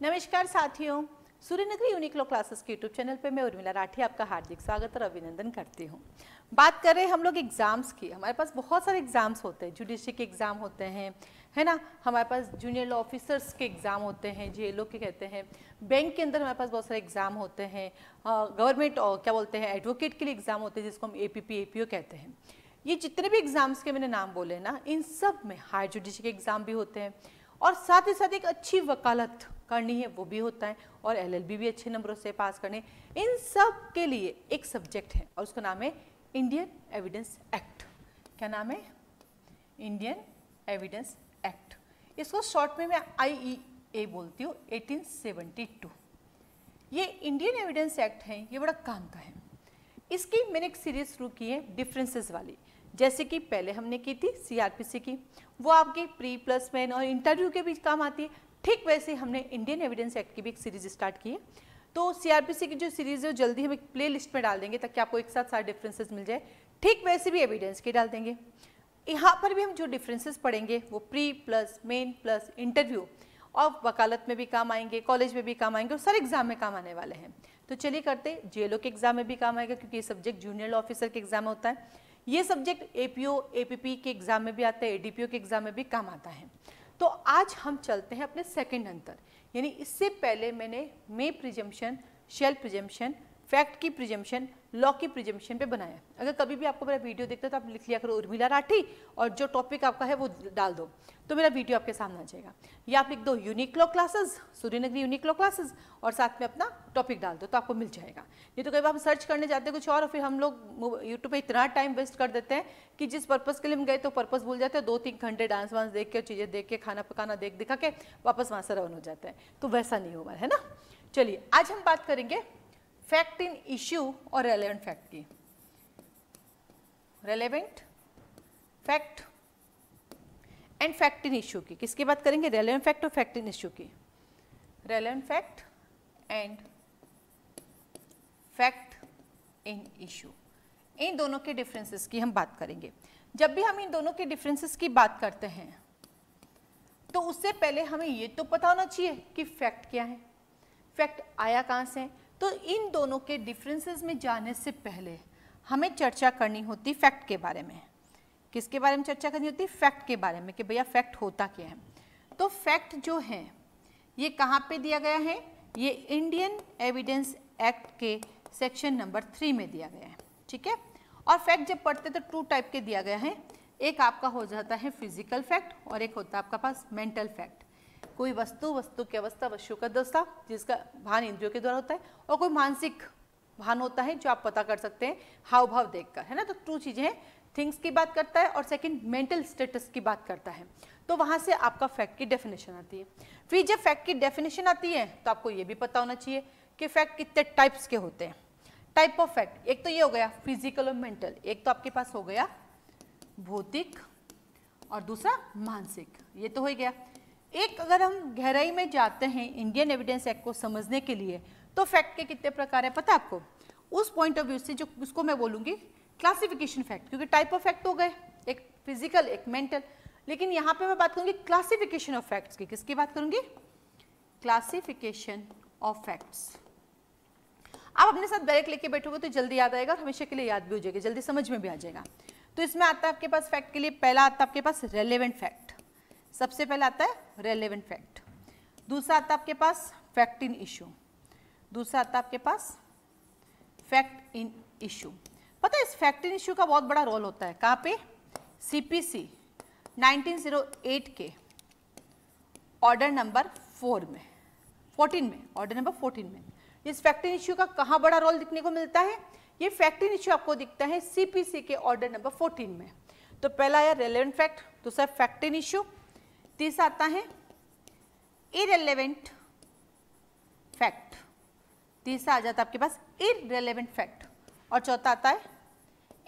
नमस्कार साथियों, Suryanagari unique law classes के यूट्यूब चैनल पे मैं उर्मिला राठी आपका हार्दिक स्वागत और अभिनंदन करती हूँ। बात कर रहे हैं हम लोग एग्जाम्स की। हमारे पास बहुत सारे एग्जाम्स होते हैं, जुडिशरी के एग्जाम होते हैं, है ना। हमारे पास जूनियर लॉ ऑफिसर्स के एग्जाम होते हैं, जेएलओ के कहते हैं। बैंक के अंदर हमारे पास बहुत सारे एग्जाम होते हैं। गवर्नमेंट क्या बोलते हैं, एडवोकेट के लिए एग्जाम होते हैं जिसको हम एपीपी एपीओ कहते हैं। ये जितने भी एग्जाम्स के मैंने नाम बोले ना, इन सब में हायर जुडिशरी के एग्जाम भी होते हैं और साथ ही साथ एक अच्छी वकालत करनी है वो भी होता है और एलएलबी भी अच्छे नंबरों से पास करने। इन सब के लिए एक सब्जेक्ट है और उसका नाम है इंडियन एविडेंस एक्ट। क्या नाम है? Indian Evidence act. इसको शॉर्ट में मैं IEA बोलती हूँ, 1872। ये इंडियन एविडेंस एक्ट है, ये बड़ा काम का है। इसकी मैंने एक सीरीज शुरू की है डिफरेंसेस वाली, जैसे कि पहले हमने की थी CRPC की, वो आपके प्री प्लस मेन और इंटरव्यू के बीच काम आती है। ठीक वैसे हमने इंडियन एविडेंस एक्ट की भी एक सीरीज स्टार्ट की है। तो CRPC की जो सीरीज है वो जल्दी हम एक प्ले लिस्ट में डाल देंगे ताकि आपको एक साथ सारे डिफरेंसेस मिल जाए। ठीक वैसे भी एविडेंस की डाल देंगे। यहाँ पर भी हम जो डिफरेंसेस पढ़ेंगे वो pre plus main plus interview और वकालत में भी काम आएंगे, कॉलेज में भी काम आएंगे और सारे एग्जाम में काम आने वाले हैं। तो चलिए करते, जेएलओ के एग्जाम में भी काम आएगा क्योंकि ये सब्जेक्ट जूनियर लॉ ऑफिसर के एग्जाम में होता है। ये सब्जेक्ट एपीओ एपीपी के एग्जाम में भी आता है, एडीपीओ के एग्जाम में भी काम आता है। तो आज हम चलते हैं अपने सेकंड अंतर, यानी इससे पहले मैंने मे प्रिजम्पशन, शेल प्रिजम्पशन, फैक्ट की प्रिजम्पशन, लॉ की प्रिजम्पशन पे बनाया। अगर कभी भी आपको मेरा वीडियो देखते हो तो आप लिख लिया करो उर्मिला राठी और जो टॉपिक आपका है वो डाल दो तो मेरा वीडियो आपके सामने आ जाएगा। या आप लिख दो unique law classes, Suryanagari unique law classes और साथ में अपना टॉपिक डाल दो तो आपको मिल जाएगा। नहीं तो कई बार हम सर्च करने जाते हैं कुछ और फिर हम लोग यूट्यूब पे इतना टाइम वेस्ट कर देते हैं कि जिस पर्पज़ के लिए हम गए तो पर्पज़ भूल जाते हैं। 2-3 घंटे डांस वांस देख के, चीज़ें देख के, खाना पकाना देख दिखा के वापस वहाँ से रवाना हो जाता है। तो वैसा नहीं होगा, है ना। चलिए आज हम बात करेंगे फैक्ट इन इश्यू और रेलेवेंट फैक्ट की। Relevant fact and fact in issue की। किसकी बात करेंगे? रेलेवेंट फैक्ट और फैक्ट इन इश्यू की। Relevant fact and fact in issue, इन दोनों के डिफरेंसेस की हम बात करेंगे। जब भी हम इन दोनों के डिफरेंसेस की बात करते हैं तो उससे पहले हमें ये तो पता होना चाहिए कि फैक्ट क्या है, फैक्ट आया कहाँ से। तो इन दोनों के डिफरेंसेस में जाने से पहले हमें चर्चा करनी होती फैक्ट के बारे में। किसके बारे में चर्चा करनी होती? फैक्ट के बारे में कि भैया फैक्ट होता क्या है। तो फैक्ट जो है ये कहाँ पे दिया गया है? ये इंडियन एविडेंस एक्ट के सेक्शन नंबर 3 में दिया गया है, ठीक है। और फैक्ट जब पढ़ते तो 2 टाइप के दिया गया है। एक आपका हो जाता है फिजिकल फैक्ट और एक होता है आपका पास मेंटल फैक्ट। कोई वस्तु की अवस्था, वस्तु का दशा जिसका भान इंद्रियों के द्वारा होता है, और कोई मानसिक भान होता है जो आप पता कर सकते हैं हाव भाव देखकर, है ना। तो 2 चीजें हैं, थिंग्स की बात करता है और सेकंड मेंटल स्टेटस की बात करता है। तो वहां से आपका फैक्ट की डेफिनेशन आती है। फिर जब फैक्ट की डेफिनेशन आती है तो आपको ये भी पता होना चाहिए कि फैक्ट कितने टाइप्स के होते हैं। टाइप ऑफ फैक्ट, एक तो ये हो गया फिजिकल और मेंटल, एक तो आपके पास हो गया भौतिक और दूसरा मानसिक, ये तो हो गया। एक अगर हम गहराई में जाते हैं इंडियन एविडेंस एक्ट को समझने के लिए तो फैक्ट के कितने प्रकार है पता है आपको? उस पॉइंट ऑफ व्यू से जो उसको मैं बोलूंगी क्लासिफिकेशन फैक्ट, क्योंकि टाइप ऑफ फैक्ट हो गए, एक फिजिकल एक मेंटल। लेकिन यहाँ पे मैं बात करूंगी क्लासिफिकेशन ऑफ फैक्ट्स की। किसकी बात करूंगी? Classification of facts. आप अपने साथ डायरेक्ट लेके बैठोगे तो जल्दी याद आएगा और हमेशा के लिए याद भी हो जाएगा, जल्दी समझ में भी आ जाएगा। तो इसमें आता है आपके पास फैक्ट के लिए पहला आता है आपके पास रेलेवेंट फैक्ट। सबसे पहला आता है रेलेवेंट फैक्ट। दूसरा आता है आपके पास फैक्ट इन इश्यू। दूसरा आता है आपके पास फैक्ट इन इश्यू। पता है इस फैक्ट इन इश्यू का बहुत बड़ा रोल होता है। कहाँ पे? CPC 1908 के ऑर्डर नंबर 14 में, ऑर्डर नंबर 14 में इस फैक्ट इन इश्यू का कहाँ बड़ा रोल दिखने को मिलता है? ये फैक्ट इन इश्यू आपको दिखता है CPC के ऑर्डर नंबर 14 में। तो पहला आया रेलेवेंट फैक्ट, दूसरा फैक्ट इन इश्यू, तीसरा आता है इररिलेवेंट फैक्ट, तीसरा आ जाता है आपके पास इररिलेवेंट फैक्ट और चौथा आता है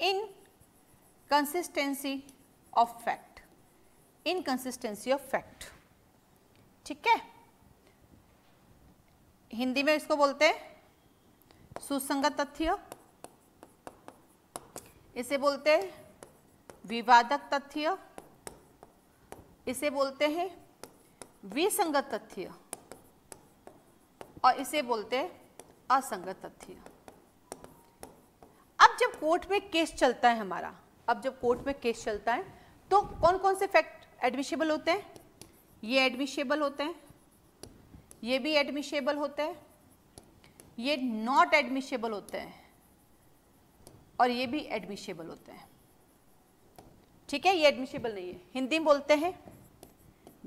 inconsistency of fact, inconsistency of fact, ठीक है। हिंदी में इसको बोलते हैं सुसंगत तथ्य, इसे बोलते हैं विवादक तथ्य, इसे बोलते हैं विसंगत तथ्य और इसे बोलते हैं असंगत तथ्य। अब जब कोर्ट में केस चलता है हमारा, अब जब कोर्ट में केस चलता है तो कौन कौन से फैक्ट एडमिसिबल होते हैं? ये एडमिसिबल होते हैं, ये भी एडमिसिबल होते हैं, ये नॉट एडमिसिबल होते हैं और ये भी एडमिसिबल होते हैं। ठीक है, ये एडमिसिबल नहीं है। हिंदी में बोलते हैं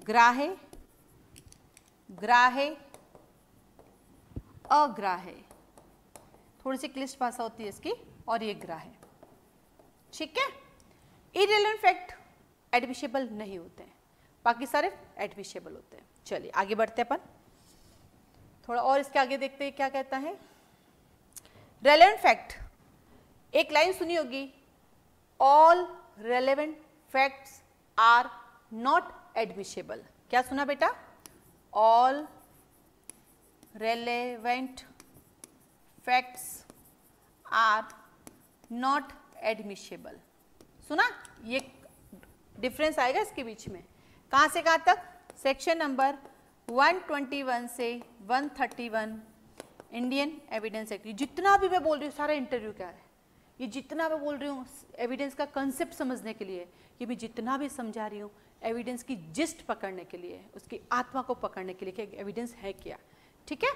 ग्राह्य, ग्राह्य, अग्राह्य, थोड़ी सी क्लिष्ट भाषा होती है इसकी, और ये ग्राह्य। ठीक है, इररिलेवेंट फैक्ट एडमिसिबल नहीं होते हैं, बाकी सारे एडमिसिबल होते हैं। चलिए आगे बढ़ते हैं अपन, थोड़ा और इसके आगे देखते हैं क्या कहता है। रेलेवेंट फैक्ट, एक लाइन सुनी होगी, all relevant facts are not admissible. क्या सुना बेटा? All relevant facts are not admissible. सुना? ये डिफरेंस आएगा इसके बीच में। कहाँ से कहाँ तक? सेक्शन नंबर 121 से 131 इंडियन एविडेंस एक्ट। जितना भी मैं बोल रही हूँ सारा इंटरव्यू क्या है, ये जितना मैं बोल रही हूँ एविडेंस का कंसेप्ट समझने के लिए, ये मैं जितना भी समझा रही हूँ एविडेंस की जिस्ट पकड़ने के लिए, उसकी आत्मा को पकड़ने के लिए कि एविडेंस है क्या। ठीक है,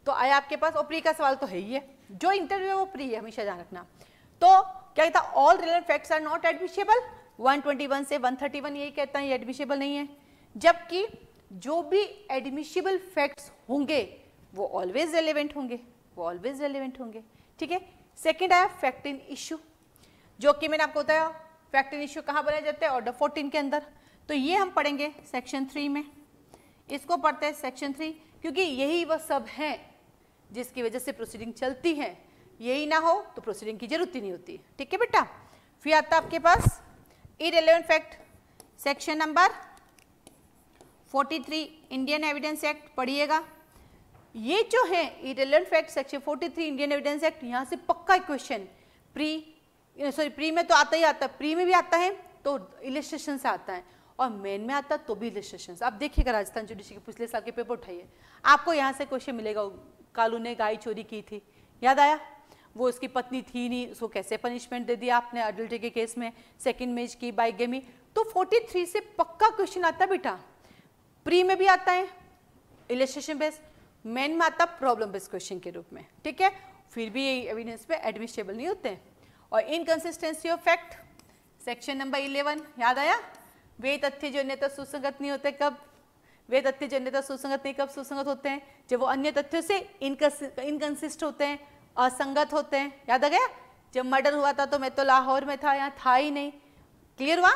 तो आया आपके पास, और प्री का सवाल तो है ही है, जो इंटरव्यू है वो प्री है, हमेशा ध्यान रखना। तो क्या कहता है? All relevant facts are not admissible. 121 से 131 यही कहता है, ये एडमिसिबल नहीं है। जबकि जो भी एडमिसिबल फैक्ट्स होंगे वो ऑलवेज रेलेवेंट होंगे, वो ऑलवेज रेलेवेंट होंगे। ठीक है, सेकंड आया फैक्ट इन इश्यू, जो कि मैंने आपको बताया फैक्ट इन इश्यू कहाँ बनाए जाते हैं? ऑर्डर 14 के अंदर। तो ये हम पढ़ेंगे सेक्शन 3 में, इसको पढ़ते हैं सेक्शन 3, क्योंकि यही वह सब है जिसकी वजह से प्रोसीडिंग चलती है। यही ना हो तो प्रोसीडिंग की जरूरत ही नहीं होती। ठीक है बेटा, फिर आता है आपके पास irrelevant fact, section number 43 Indian Evidence Act पढ़िएगा। ये जो है irrelevant fact section 43 Indian Evidence Act, यहाँ से पक्का क्वेश्चन प्री में तो आता ही आता है, प्री में भी आता है तो इलिस्ट्रेशन से आता है, और मेन में आता तो भी इलिस्ट्रेशन। आप देखिएगा राजस्थान जुडिशरी के पिछले साल के पेपर उठाइए, आपको यहाँ से क्वेश्चन मिलेगा। कालू ने गाय चोरी की थी, याद आया? वो उसकी पत्नी थी नहीं, उसको कैसे पनिशमेंट दे दिया आपने अडल्ट्री के केस में, सेकंड मैरिज की, बाइगेमी। तो 43 से पक्का क्वेश्चन आता है बेटा। प्री में भी आता है इलिस्ट्रेशन बेस्ड, मेन में आता प्रॉब्लम बेस्ड क्वेश्चन के रूप में। ठीक है, फिर भी ये एविडेंस पे एडमिसिबल नहीं होते हैं। और inconsistency of fact section number 11, याद आया? वे तथ्य जो अन्यथा सुसंगत नहीं होते कब? वे तथ्य जो अन्यथा सुसंगत नहीं कब सुसंगत होते हैं? जब वो अन्य तथ्यों से इनकंसिस्ट होते हैं, असंगत होते हैं। याद आ गया? जब मर्डर हुआ था तो मैं तो लाहौर में था, यहाँ था ही नहीं। क्लियर हुआ?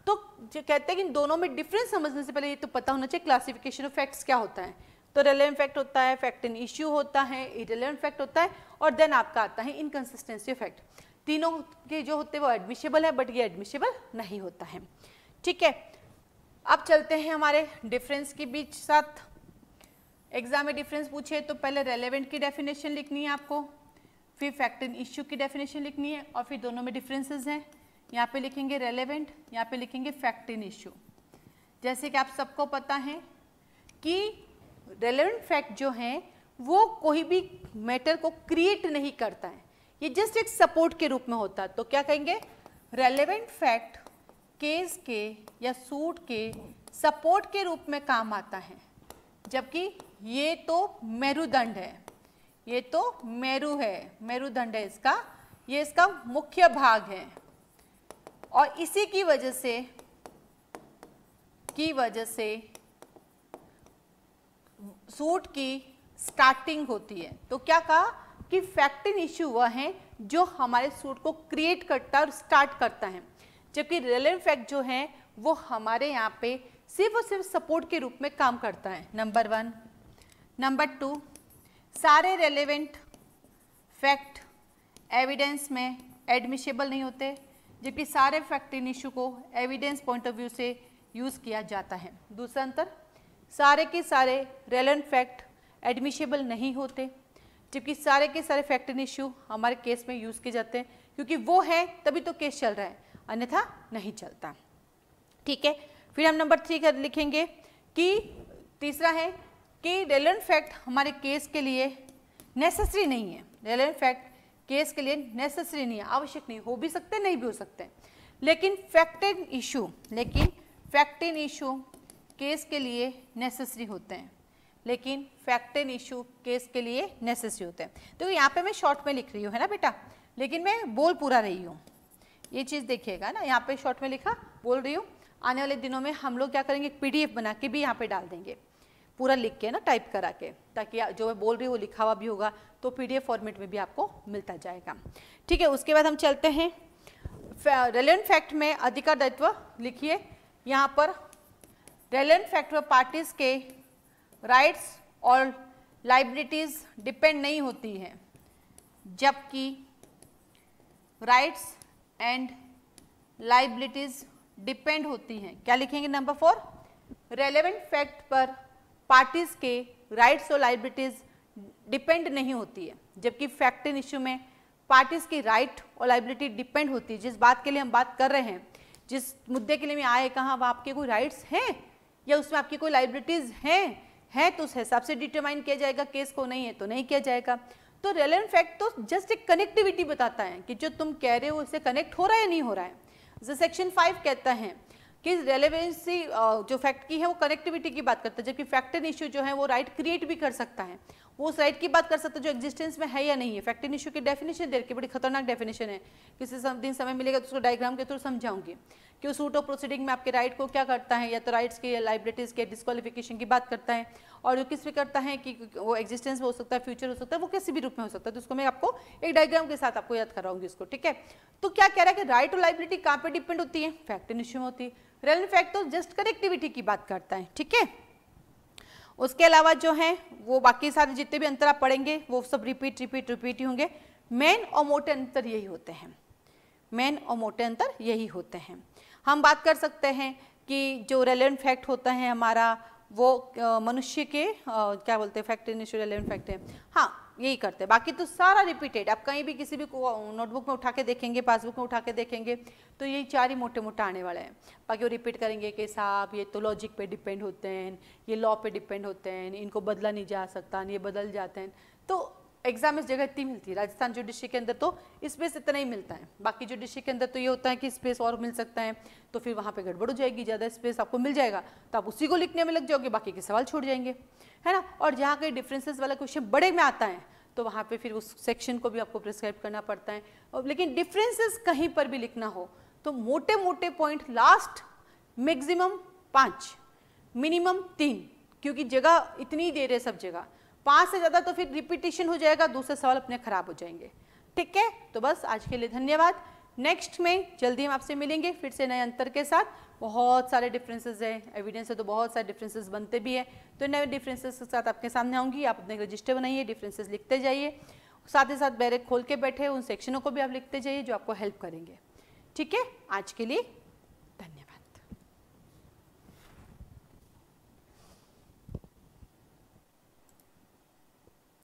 तो जो कहते हैं कि इन दोनों में डिफरेंस समझने से पहले ये तो पता होना चाहिए क्लासिफिकेशन ऑफ फैक्ट्स क्या होता है। तो रेलेवेंट फैक्ट होता है, फैक्ट इन इश्यू होता है, इररिलेवेंट फैक्ट होता है, और देन आपका आता है इनकंसिस्टेंसी ऑफ फैक्ट। तीनों के जो होते हैं वो एडमिसिबल है, बट ये एडमिसिबल नहीं होता है। ठीक है, अब चलते हैं हमारे डिफरेंस के बीच साथ। एग्जाम में डिफरेंस पूछे तो पहले रेलेवेंट की डेफिनेशन लिखनी है आपको, फिर फैक्ट इन इश्यू की डेफिनेशन लिखनी है, और फिर दोनों में डिफरेंसेस हैं। यहाँ पे लिखेंगे रेलेवेंट, यहाँ पे लिखेंगे फैक्ट इन इश्यू। जैसे कि आप सबको पता है कि रेलेवेंट फैक्ट जो है वो कोई भी मैटर को क्रिएट नहीं करता है, ये जस्ट एक सपोर्ट के रूप में होता है। तो क्या कहेंगे? रेलेवेंट फैक्ट केस के या सूट के सपोर्ट के रूप में काम आता है, जबकि ये तो मेरुदंड है, ये तो मेरु है, मेरुदंड है इसका, ये इसका मुख्य भाग है, और इसी की वजह से सूट की स्टार्टिंग होती है। तो क्या कहा कि फैक्ट इन इश्यू वह है जो हमारे सूट को क्रिएट करता है और स्टार्ट करता है, जबकि रेलेवेंट फैक्ट जो है वो हमारे यहाँ पे सिर्फ और सिर्फ सपोर्ट के रूप में काम करता है। नंबर 1। नंबर 2, सारे रेलेवेंट फैक्ट एविडेंस में एडमिसिबल नहीं होते, जबकि सारे फैक्ट इन इश्यू को एविडेंस पॉइंट ऑफ व्यू से यूज़ किया जाता है। दूसरा अंतर, सारे के सारे रेलेवेंट फैक्ट एडमिसिबल नहीं होते, जबकि सारे के सारे फैक्ट इन इश्यू हमारे केस में यूज़ किए जाते हैं, क्योंकि वो है तभी तो केस चल रहा है, अन्यथा नहीं चलता। ठीक है, फिर हम नंबर 3 लिखेंगे कि तीसरा है कि रेलेवेंट फैक्ट हमारे केस के लिए नेसेसरी नहीं है, रेलेवेंट फैक्ट केस के लिए नेसेसरी नहीं है, आवश्यक नहीं, हो भी सकते नहीं भी हो सकते, लेकिन फैक्ट एंड इशू केस के लिए नेसेसरी होते हैं, लेकिन फैक्ट एंड इशू केस के लिए नेसेसरी होते हैं। तो यहाँ पे मैं शॉर्ट में लिख रही हूँ, है ना बेटा, लेकिन मैं बोल पूरा रही हूँ, ये चीज़ देखिएगा ना, यहाँ पे शॉर्ट में लिखा, बोल रही हूँ। आने वाले दिनों में हम लोग क्या करेंगे, PDF बना के भी यहाँ पे डाल देंगे, पूरा लिख के ना, टाइप करा के, ताकि जो मैं बोल रही हूँ वो लिखा हुआ भी होगा, तो PDF फॉर्मेट में भी आपको मिलता जाएगा। ठीक है, उसके बाद हम चलते हैं रेलेवेंट फैक्ट में अधिकार दायित्व लिखिए। यहाँ पर रेलेवेंट फैक्ट पर पार्टीज के राइट्स और लाइबिलिटीज डिपेंड नहीं होती हैं, जबकि राइट्स एंड लाइबिलिटीज डिपेंड होती हैं। क्या लिखेंगे नंबर 4, रेलेवेंट फैक्ट पर पार्टीज के राइट्स और लाइबिलिटीज डिपेंड नहीं होती है, जबकि फैक्ट एंड इश्यू में पार्टीज की राइट और लाइबिलिटी डिपेंड होती है। जिस बात के लिए हम बात कर रहे हैं, जिस मुद्दे के लिए मैं आए, कहाँ वह आपके कोई राइट्स हैं या उसमें आपकी कोई लाइबिलिटीज हैं तो उस हिसाब से डिटरमाइन किया जाएगा केस को, नहीं है तो नहीं किया जाएगा। तो रेलेवेंट फैक्ट तो जस्ट एक कनेक्टिविटी बताता है कि जो तुम कह रहे हो उससे कनेक्ट हो रहा है या नहीं हो रहा है। जैसे सेक्शन 5 कहता है कि रेलेवेंसी जो फैक्ट की है वो कनेक्टिविटी की बात करता है, जबकि फैक्ट एंड इश्यू जो है वो राइट क्रिएट भी कर सकता है, वो उस राइट की बात कर सकता है जो एग्जिस्टेंस में है या नहीं है। फैक्ट एंड इश्यू की डेफिनेशन दे रखी, बड़ी खतरनाक डेफिनेशन है, किसी दिन समय मिलेगा तो उसको डायग्राम के थ्रू समझाऊंगी कि उस रूट ऑफ प्रोसीडिंग में आपके राइट को क्या करता है, या तो राइट्स की या लाइबिलिटीज के डिस्क्वालिफिकेशन की बात करता है, और जो किस पे करता है कि वो एग्जिस्टेंस में हो सकता है, फ्यूचर हो सकता है, वो किसी भी रूप में हो सकता है। तो उसको मैं आपको एक डायग्राम के साथ आपको याद कराऊंगी इसको, ठीक है। तो क्या कह रहा है कि राइट और लाइबिलिटी कहाँ पे डिपेंड होती है, फैक्ट एंड इश्यू में होती है। रेलेवेंट फैक्ट तो जस्ट कनेक्टिविटी की बात करता है, ठीक है। उसके अलावा जो है वो बाकी सारे जितने भी अंतर आप पढ़ेंगे वो सब रिपीट ही होंगे। मेन और मोटे अंतर यही होते हैं, मेन और मोटे अंतर यही होते हैं। हम बात कर सकते हैं कि जो रेलेवेंट फैक्ट होता है हमारा वो मनुष्य के क्या बोलते हैं, fact and issue relevant fact है, हाँ यही करते हैं। बाकी तो सारा रिपीटेड, आप कहीं भी किसी भी नोटबुक में उठा के देखेंगे, पासबुक में उठा के देखेंगे तो यही 4 ही मोटे मोटे आने वाले हैं। बाकी वो रिपीट करेंगे कि साहब ये तो लॉजिक पे डिपेंड होते हैं, ये लॉ पे डिपेंड होते हैं, इनको बदला नहीं जा सकता, ये बदल जाते हैं। तो एग्जाम इस जगह इतनी मिलती है, राजस्थान जुडिशरी के अंदर तो स्पेस इतना ही मिलता है। बाकी जुडिशरी के अंदर तो ये होता है कि स्पेस और मिल सकता है, तो फिर वहाँ पे गड़बड़ हो जाएगी, ज़्यादा स्पेस आपको मिल जाएगा तो आप उसी को लिखने में लग जाओगे, बाकी के सवाल छूट जाएंगे, है ना। और जहाँ कहीं डिफरेंसेस वाला क्वेश्चन बड़े में आता है तो वहाँ पे फिर उस सेक्शन को भी आपको प्रिस्क्राइब करना पड़ता है। और लेकिन डिफरेंसेस कहीं पर भी लिखना हो तो मोटे मोटे पॉइंट लास्ट मैक्सिमम 5 मिनिमम 3, क्योंकि जगह इतनी दे रहे सब जगह, 5 से ज़्यादा तो फिर रिपीटिशन हो जाएगा, दूसरे सवाल अपने खराब हो जाएंगे, ठीक है। तो बस आज के लिए धन्यवाद। नेक्स्ट में जल्दी हम आपसे मिलेंगे फिर से नए अंतर के साथ। बहुत सारे डिफरेंसेस हैं, एविडेंस है तो बहुत सारे डिफरेंसेस बनते भी हैं, तो नए डिफरेंसेस के साथ आपके सामने आऊँगी। आप अपने रजिस्टर बनाइए, डिफरेंसेस लिखते जाइए, साथ ही साथ बैरेक खोल के बैठे उन सेक्शनों को भी आप लिखते जाइए जो आपको हेल्प करेंगे, ठीक है। आज के लिए